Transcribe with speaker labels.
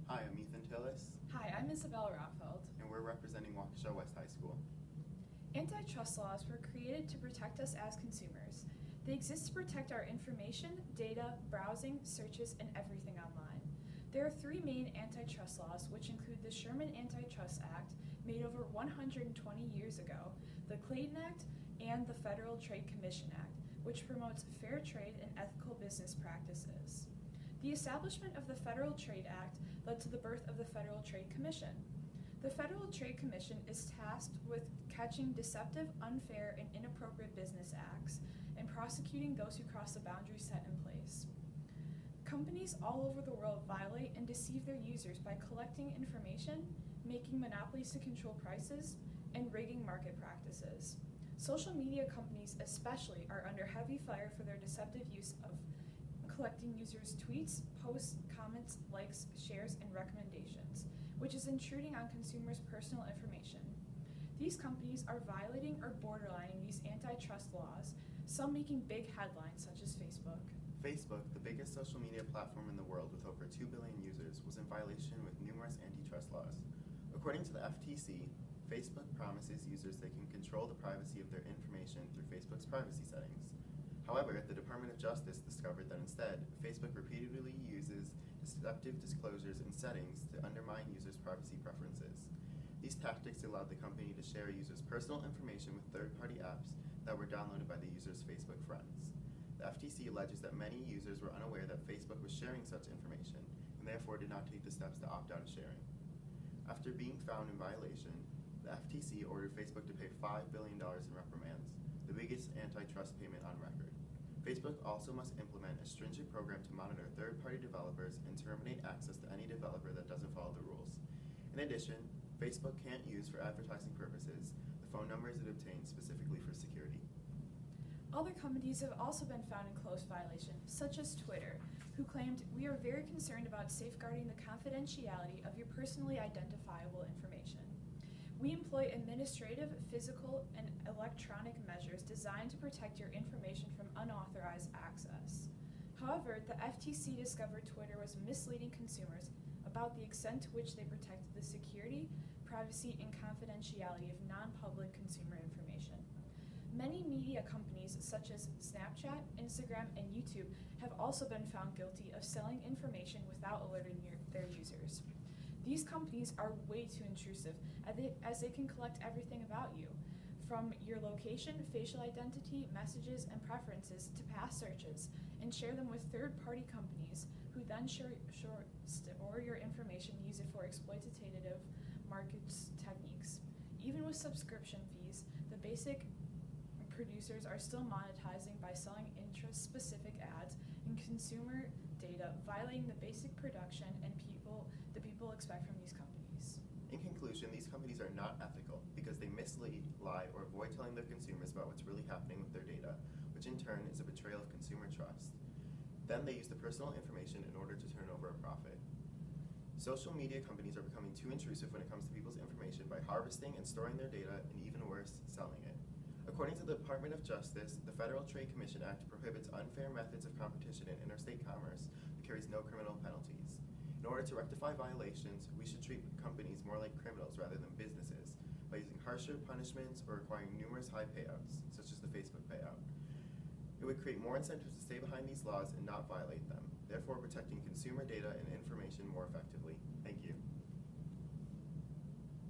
Speaker 1: Hi, I'm Ethan Tillis,
Speaker 2: Hi, I'm Isabel Rothfeld.
Speaker 1: and we're representing Waukesha West High School.
Speaker 2: Antitrust laws were created to protect us as consumers. They exist to protect our information, data, browsing, searches, and everything online. There are three main antitrust laws, which include the Sherman Antitrust Act, made over 120 years ago, the Clayton Act, and the Federal Trade Commission Act, which promotes fair trade and ethical business practices. The establishment of the Federal Trade Act led to the birth of the Federal Trade Commission. The Federal Trade Commission is tasked with catching deceptive, unfair, and inappropriate business acts and prosecuting those who cross the boundaries set in place. Companies all over the world violate and deceive their users by collecting information, making monopolies to control prices, and rigging market practices. Social media companies especially are under heavy fire for their deceptive use of collecting users' tweets, posts, comments, likes, shares, and recommendations, which is intruding on consumers' personal information. These companies are violating or borderlining these antitrust laws, some making big headlines such as Facebook.
Speaker 1: Facebook, the biggest social media platform in the world with over 2 billion users, was in violation with numerous antitrust laws. According to the FTC, Facebook promises users they can control the privacy of their information through Facebook's privacy settings. However, the Department of Justice discovered that instead, Facebook repeatedly uses deceptive disclosures and settings to undermine users' privacy preferences. These tactics allowed the company to share users' personal information with third-party apps that were downloaded by the users' Facebook friends. The FTC alleges that many users were unaware that Facebook was sharing such information and therefore did not take the steps to opt out of sharing. After being found in violation, the FTC ordered Facebook to pay $5 billion in reprimands, the biggest antitrust payment on record. Facebook also must implement a stringent program to monitor third-party developers and terminate access to any developer that doesn't follow the rules. In addition, Facebook can't use for advertising purposes the phone numbers it obtained specifically for security.
Speaker 2: Other companies have also been found in close violation, such as Twitter, who claimed, "We are very concerned about safeguarding the confidentiality of your personally identifiable information. We employ administrative, physical, and electronic measures designed to protect your information from unauthorized access." However, the FTC discovered Twitter was misleading consumers about the extent to which they protected the security, privacy, and confidentiality of non-public consumer information. Many media companies such as Snapchat, Instagram, and YouTube have also been found guilty of selling information without alerting their users. These companies are way too intrusive as they can collect everything about you, from your location, facial identity, messages, and preferences to past searches, and share them with third-party companies who then store your information and use it for exploitative market techniques. Even with subscription fees, the basic producers are still monetizing by selling interest-specific ads and consumer data, violating the basic production and the people expect from these companies.
Speaker 1: In conclusion, these companies are not ethical because they mislead, lie, or avoid telling their consumers about what's really happening with their data, which in turn is a betrayal of consumer trust. Then they use the personal information in order to turn over a profit. Social media companies are becoming too intrusive when it comes to people's information by harvesting and storing their data, and even worse, selling it. According to the Department of Justice, the Federal Trade Commission Act prohibits unfair methods of competition in interstate commerce but carries no criminal penalties. In order to rectify violations, we should treat companies more like criminals rather than businesses by using harsher punishments or requiring numerous high payouts, such as the Facebook payout. It would create more incentives to stay behind these laws and not violate them, therefore protecting consumer data and information more effectively.